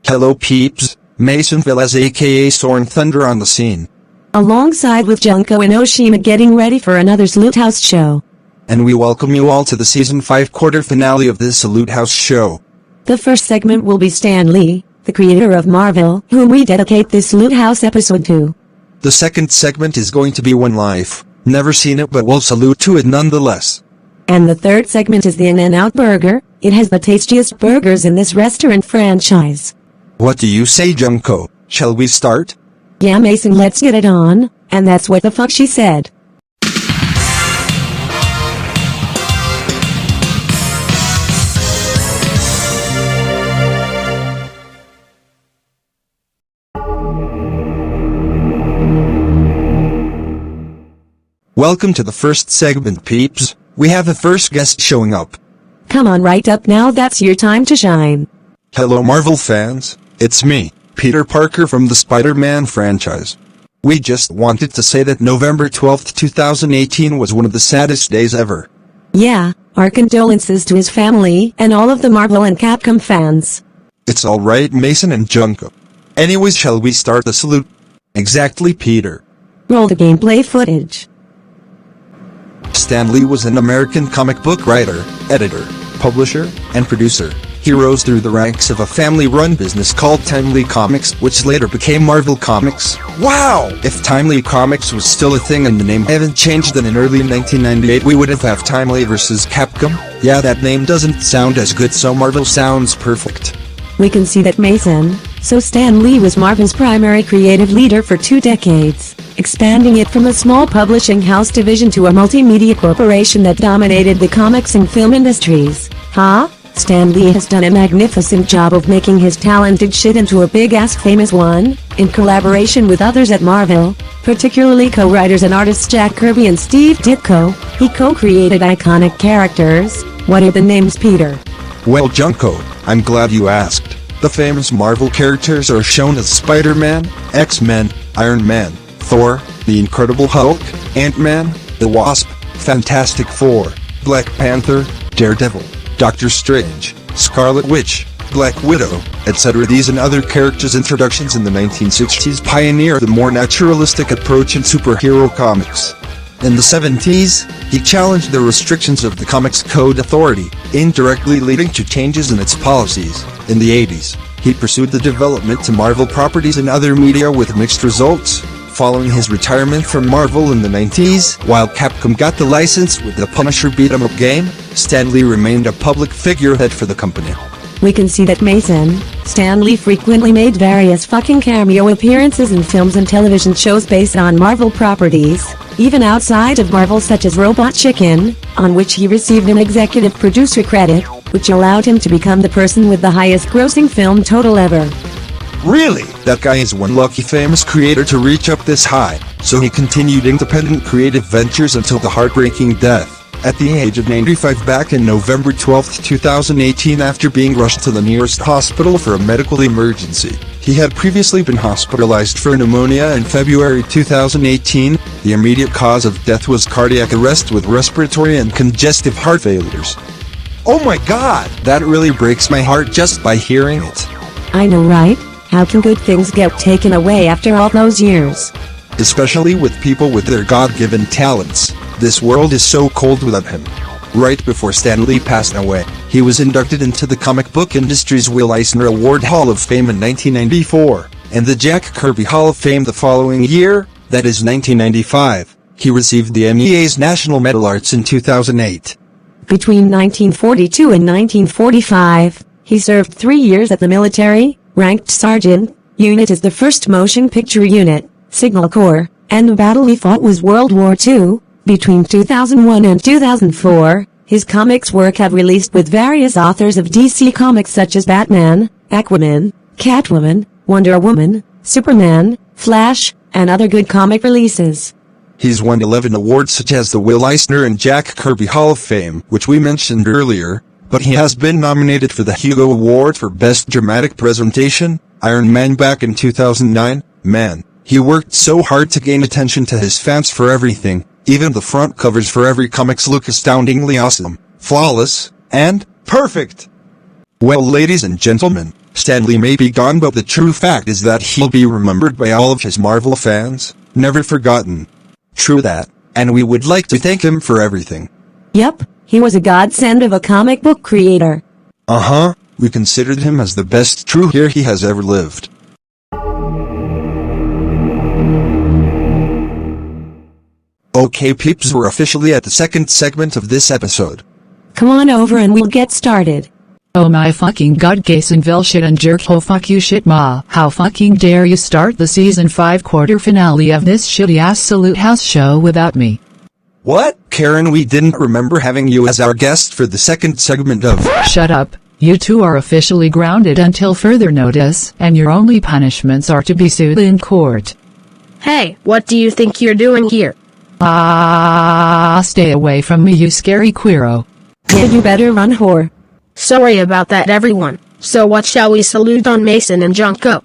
Hello peeps, Mason Velez aka Soaring Thunder on the scene. Alongside with Junko Enoshima getting ready for another Salute House show. And we welcome you all to the Season 5 quarter finale of this Salute House show. The first segment will be Stan Lee, the creator of Marvel, whom we dedicate this Salute House episode to. The second segment is going to be One Life. Never seen it but we'll salute to it nonetheless. And the third segment is the In-N-Out Burger. It has the tastiest burgers in this restaurant franchise. What do you say, Junko? Shall we start? Yeah, Mason, let's get it on. And that's what the fuck she said. Welcome to the first segment, peeps. We have a first guest showing up. Come on right up now, that's your time to shine. Hello Marvel fans, it's me, Peter Parker from the Spider-Man franchise. We just wanted to say that November 12th, 2018 was one of the saddest days ever. Yeah, our condolences to his family and all of the Marvel and Capcom fans. It's alright, Mason and Junko. Anyways, shall we start the salute? Exactly, Peter. Roll the gameplay footage. Stan Lee was an American comic book writer, editor, publisher, and producer. He rose through the ranks of a family-run business called Timely Comics, which later became Marvel Comics. Wow! If Timely Comics was still a thing and the name hadn't changed, then in early 1998 we would have Timely vs. Capcom. Yeah, that name doesn't sound as good, so Marvel sounds perfect. We can see that Mason, so Stan Lee was Marvel's primary creative leader for 2 decades, expanding it from a small publishing house division to a multimedia corporation that dominated the comics and film industries. Stan Lee has done a magnificent job of making his talented shit into a big-ass famous one, in collaboration with others at Marvel, particularly co-writers and artists Jack Kirby and Steve Ditko. He co-created iconic characters. What are the names, Peter? Well, Junko, I'm glad you asked. The famous Marvel characters are shown as Spider-Man, X-Men, Iron Man, Thor, The Incredible Hulk, Ant-Man, the Wasp, Fantastic Four, Black Panther, Daredevil, Doctor Strange, Scarlet Witch, Black Widow, etc. These and other characters' introductions in the 1960s pioneered the more naturalistic approach in superhero comics. In the 70s, he challenged the restrictions of the Comics Code Authority, indirectly leading to changes in its policies. In the 80s, he pursued the development to Marvel properties and other media with mixed results. Following his retirement from Marvel in the 90s, while Capcom got the license with the Punisher beat-em-up game, Stan Lee remained a public figurehead for the company. We can see that Mason, Stan Lee frequently made various fucking cameo appearances in films and television shows based on Marvel properties, even outside of Marvel, such as Robot Chicken, on which he received an executive producer credit, which allowed him to become the person with the highest grossing film total ever. Really? That guy is one lucky famous creator to reach up this high, so he continued independent creative ventures until the heartbreaking death, at the age of 95 back in November 12, 2018 after being rushed to the nearest hospital for a medical emergency. He had previously been hospitalized for pneumonia in February 2018. The immediate cause of death was cardiac arrest with respiratory and congestive heart failures. Oh my god! That really breaks my heart just by hearing it. I know, right? How can good things get taken away after all those years? Especially with people with their God-given talents. This world is so cold without him. Right before Stan Lee passed away, he was inducted into the comic book industry's Will Eisner Award Hall of Fame in 1994, and the Jack Kirby Hall of Fame the following year, that is 1995. He received the MEA's National Medal Arts in 2008. Between 1942 and 1945, he served 3 years at the military, ranked sergeant. Unit is the first motion picture unit, Signal Corps, and the battle he fought was World War II. Between 2001 and 2004, his comics work have released with various authors of DC Comics such as Batman, Aquaman, Catwoman, Wonder Woman, Superman, Flash, and other good comic releases. He's won 11 awards such as the Will Eisner and Jack Kirby Hall of Fame, which we mentioned earlier, but he has been nominated for the Hugo Award for Best Dramatic Presentation, Iron Man back in 2009. Man, he worked so hard to gain attention to his fans for everything. Even the front covers for every comics look astoundingly awesome, flawless, and perfect. Well, ladies and gentlemen, Stan Lee may be gone, but the true fact is that he'll be remembered by all of his Marvel fans, never forgotten. True that, and we would like to thank him for everything. Yep, he was a godsend of a comic book creator. Uh-huh, we considered him as the best true hero he has ever lived. Okay peeps, we're officially at the second segment of this episode. Come on over and we'll get started. Oh my fucking god, Gaysonville shit and jerk ho, fuck you shit ma. How fucking dare you start the season 5 quarter finale of this shitty ass Salute House show without me. What? Karen, we didn't remember having you as our guest for the second segment of— Shut up. You two are officially grounded until further notice, and your only punishments are to be sued in court. Hey, what do you think you're doing here? Stay away from me, you scary queero. Kid, you better run, whore. Sorry about that, everyone. So what shall we salute on, Mason and Junko?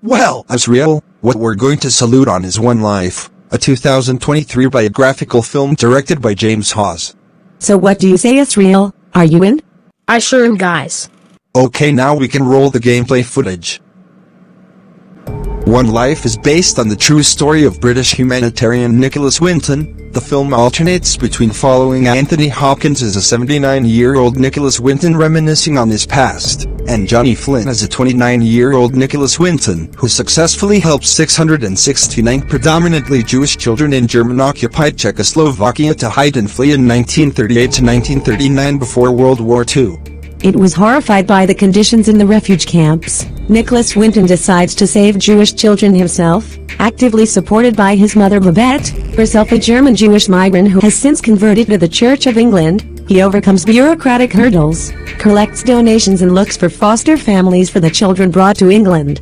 Well, Asriel, what we're going to salute on is One Life, a 2023 biographical film directed by James Hawes. So what do you say, Asriel? Are you in? I sure am, guys. Okay, now we can roll the gameplay footage. One Life is based on the true story of British humanitarian Nicholas Winton. The film alternates between following Anthony Hopkins as a 79-year-old Nicholas Winton reminiscing on his past, and Johnny Flynn as a 29-year-old Nicholas Winton who successfully helped 669 predominantly Jewish children in German-occupied Czechoslovakia to hide and flee in 1938 to 1939 before World War II. It was horrified by the conditions in the refuge camps. Nicholas Winton decides to save Jewish children himself, actively supported by his mother Babette, herself a German Jewish migrant who has since converted to the Church of England. He overcomes bureaucratic hurdles, collects donations and looks for foster families for the children brought to England.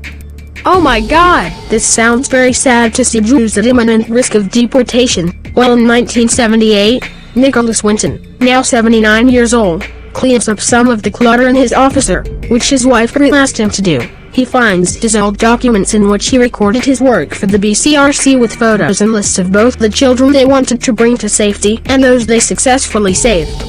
Oh my god, this sounds very sad to see Jews at imminent risk of deportation. Well, in 1978, Nicholas Winton, now 79 years old, cleans up some of the clutter in his officer, which his wife asked him to do. He finds his old documents in which he recorded his work for the BCRC with photos and lists of both the children they wanted to bring to safety and those they successfully saved.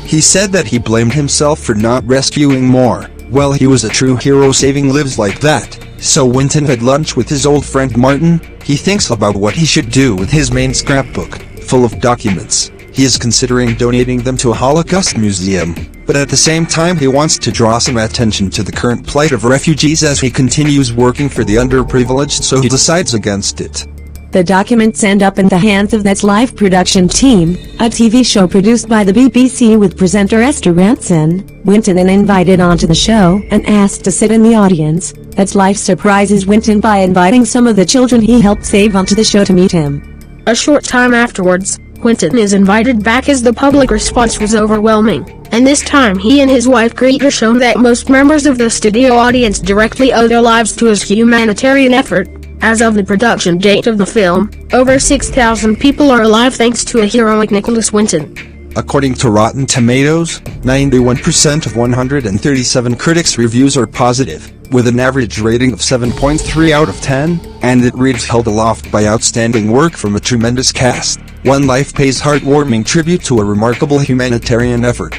He said that he blamed himself for not rescuing more. Well, he was a true hero saving lives like that. So Winton had lunch with his old friend Martin. He thinks about what he should do with his main scrapbook, full of documents. He is considering donating them to a Holocaust museum, but at the same time he wants to draw some attention to the current plight of refugees as he continues working for the underprivileged, so he decides against it. The documents end up in the hands of That's Life production team, a TV show produced by the BBC with presenter Esther Ranson. Winton is invited onto the show and asked to sit in the audience. That's Life surprises Winton by inviting some of the children he helped save onto the show to meet him. A short time afterwards, Winton is invited back as the public response was overwhelming, and this time he and his wife greet a show that most members of the studio audience directly owe their lives to his humanitarian effort. As of the production date of the film, over 6,000 people are alive thanks to a heroic Nicholas Winton. According to Rotten Tomatoes, 91% of 137 critics' reviews are positive, with an average rating of 7.3 out of 10, and it reads held aloft by outstanding work from a tremendous cast. One Life pays heartwarming tribute to a remarkable humanitarian effort.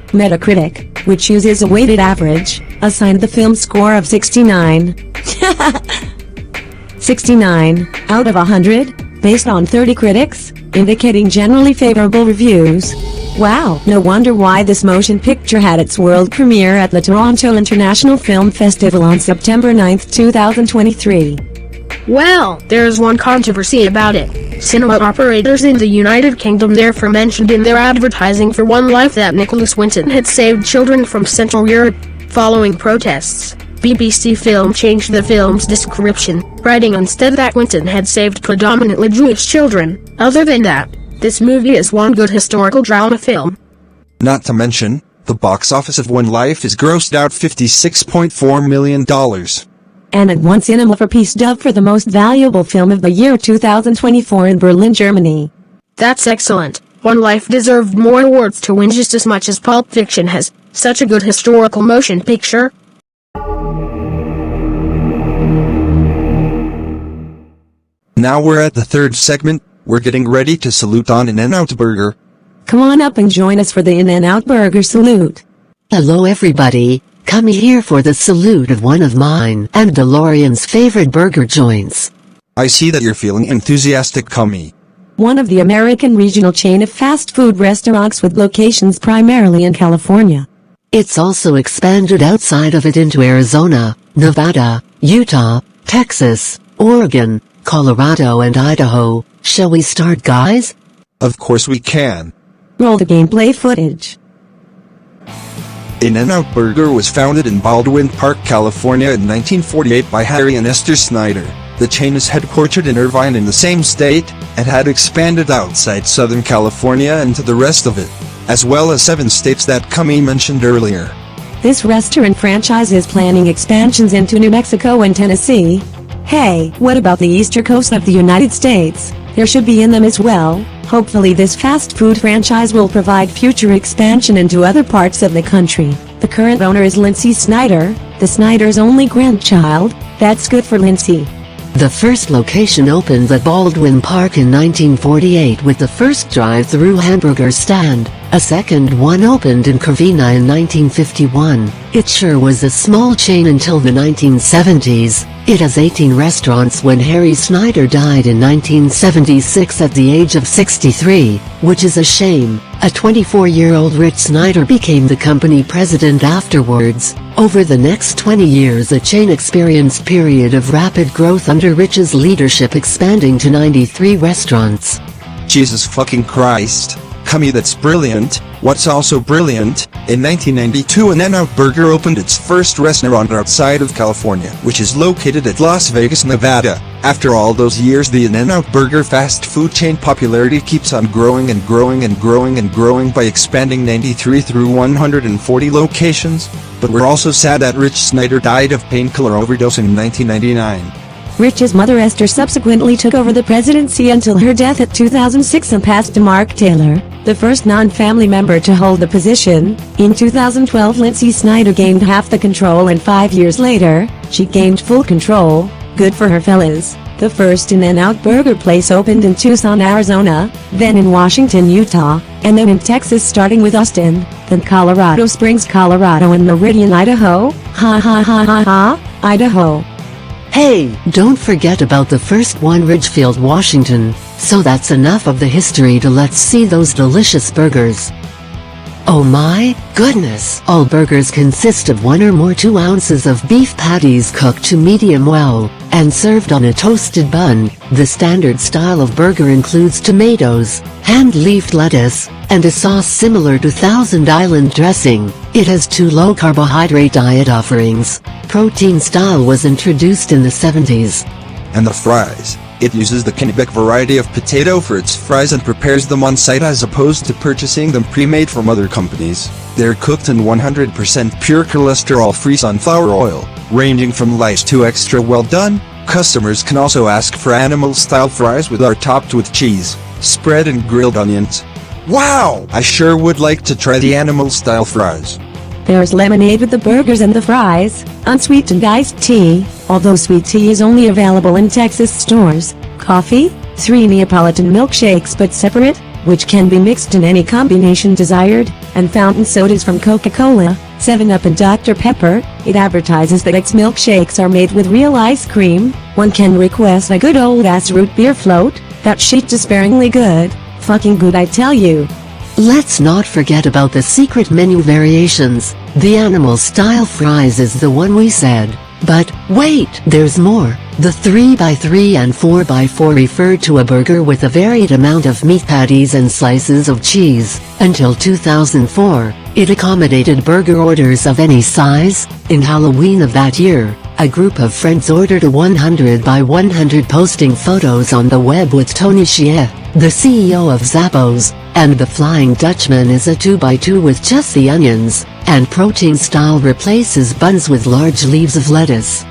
Metacritic, which uses a weighted average, assigned the film score of 69. 69 out of 100, based on 30 critics, indicating generally favorable reviews. Wow, no wonder why this motion picture had its world premiere at the Toronto International Film Festival on September 9, 2023. Well, there's one controversy about it. Cinema operators in the United Kingdom therefore mentioned in their advertising for One Life that Nicholas Winton had saved children from Central Europe. Following protests, BBC Film changed the film's description, writing instead that Winton had saved predominantly Jewish children. Other than that, this movie is one good historical drama film. Not to mention, the box office of One Life has grossed out $56.4 million. And it won Cinema for Peace dub for the most valuable film of the year 2024 in Berlin, Germany. That's excellent. One Life deserved more awards to win just as much as Pulp Fiction has. Such a good historical motion picture. Now we're at the third segment. We're getting ready to salute on In-N-Out Burger. Come on up and join us for the In-N-Out Burger salute. Hello everybody, Come here for the salute of one of mine and DeLorean's favorite burger joints. I see that you're feeling enthusiastic, Kumi. One of the American regional chain of fast food restaurants with locations primarily in California. It's also expanded outside of it into Arizona, Nevada, Utah, Texas, Oregon, Colorado and Idaho. Shall we start, guys? Of course we can. Roll the gameplay footage. In-N-Out Burger was founded in Baldwin Park, California in 1948 by Harry and Esther Snyder. The chain is headquartered in Irvine in the same state, and had expanded outside Southern California and to the rest of it, as well as 7 states that Kumi mentioned earlier. This restaurant franchise is planning expansions into New Mexico and Tennessee. Hey, what about the eastern coast of the United States? There should be in them as well. Hopefully this fast food franchise will provide future expansion into other parts of the country. The current owner is Lindsay Snyder, the Snyders' only grandchild. That's good for Lindsay. The first location opened at Baldwin Park in 1948 with the first drive-through hamburger stand. A second one opened in Covina in 1951. It sure was a small chain until the 1970s. It has 18 restaurants when Harry Snyder died in 1976 at the age of 63, which is a shame. A 24-year-old Rich Snyder became the company president afterwards. Over the next 20 years the chain experienced period of rapid growth under Rich's leadership, expanding to 93 restaurants. Jesus fucking Christ. Kumi, that's brilliant. What's also brilliant, in 1992 In-N-Out Burger opened its first restaurant outside of California, which is located at Las Vegas, Nevada. After all those years, the In-N-Out Burger fast food chain popularity keeps on growing and growing and growing and growing by expanding 93 through 140 locations. But we're also sad that Rich Snyder died of painkiller overdose in 1999. Rich's mother Esther subsequently took over the presidency until her death in 2006 and passed to Mark Taylor, the first non-family member to hold the position. In 2012 Lindsay Snyder gained half the control, and 5 years later, she gained full control. Good for her, Velez. The first In-N-Out Burger place opened in Tucson, Arizona, then in Washington, Utah, and then in Texas, starting with Austin, then Colorado Springs, Colorado, and Meridian, Idaho. Ha ha ha ha ha, Idaho. Hey, don't forget about the first one, Ridgefield, Washington. So that's enough of the history to let's see those delicious burgers. Oh my goodness! All burgers consist of 1 or more 2 ounces of beef patties cooked to medium well, and served on a toasted bun. The standard style of burger includes tomatoes, hand-leafed lettuce, and a sauce similar to Thousand Island dressing. It has 2 low-carbohydrate diet offerings. Protein style was introduced in the 70s. And the fries. It uses the Quebec variety of potato for its fries and prepares them on site as opposed to purchasing them pre-made from other companies. They're cooked in 100% pure cholesterol-free sunflower oil, ranging from light to extra well done. Customers can also ask for animal-style fries which are topped with cheese, spread and grilled onions. Wow! I sure would like to try the animal-style fries. There's lemonade with the burgers and the fries, unsweetened iced tea, although sweet tea is only available in Texas stores, coffee, 3 Neapolitan milkshakes but separate, which can be mixed in any combination desired, and fountain sodas from Coca-Cola, 7-Up and Dr. Pepper. It advertises that its milkshakes are made with real ice cream. One can request a good old-ass root beer float. That shit despairingly good. Fucking good, I tell you. Let's not forget about the secret menu variations. The animal-style fries is the one we said. But, wait, there's more. The 3x3 and 4x4 referred to a burger with a varied amount of meat patties and slices of cheese. Until 2004, it accommodated burger orders of any size. In Halloween of that year, a group of friends ordered a 100 by 100 posting photos on the web with Tony Hsieh, the CEO of Zappos, and the Flying Dutchman is a 2x2 with just the onions, and protein style replaces buns with large leaves of lettuce.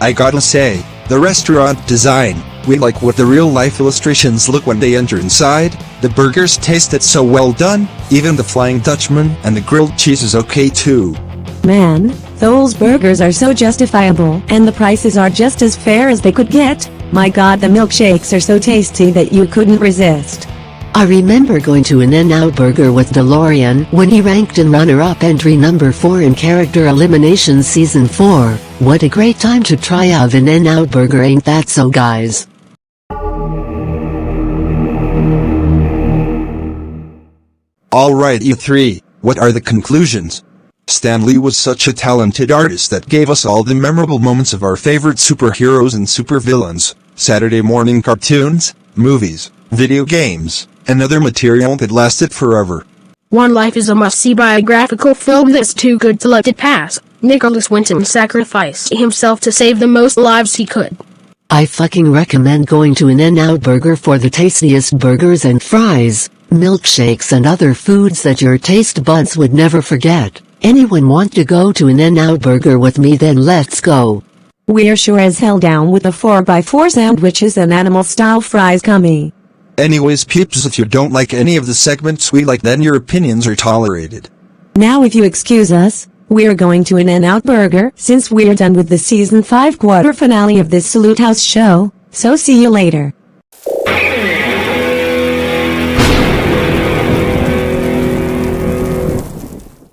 I gotta say, the restaurant design, we like what the real-life illustrations look when they enter inside. The burgers tasted so well done, even the Flying Dutchman and the grilled cheese is okay too. Man, those burgers are so justifiable, and the prices are just as fair as they could get. My god, the milkshakes are so tasty that you couldn't resist. I remember going to an In-N-Out Burger with DeLorean when he ranked in runner-up entry number 4 in Character Elimination Season 4. What a great time to try out an In-N-Out Burger, ain't that so, guys? Alright E3, what are the conclusions? Stan Lee was such a talented artist that gave us all the memorable moments of our favorite superheroes and supervillains, Saturday morning cartoons, movies, video games, and other material that lasted forever. One Life is a must-see biographical film that's too good to let it pass. Nicholas Winton sacrificed himself to save the most lives he could. I fucking recommend going to an In-N-Out Burger for the tastiest burgers and fries, milkshakes and other foods that your taste buds would never forget. Anyone want to go to an In-N-Out Burger with me? Then let's go. We're sure as hell down with the 4x4 sandwiches and animal-style fries, Kumi. Anyways peeps, if you don't like any of the segments we like, then your opinions are tolerated. Now if you excuse us, we're going to an In-N-Out Burger since we're done with the Season 5 quarter finale of this Salute House show, so see you later.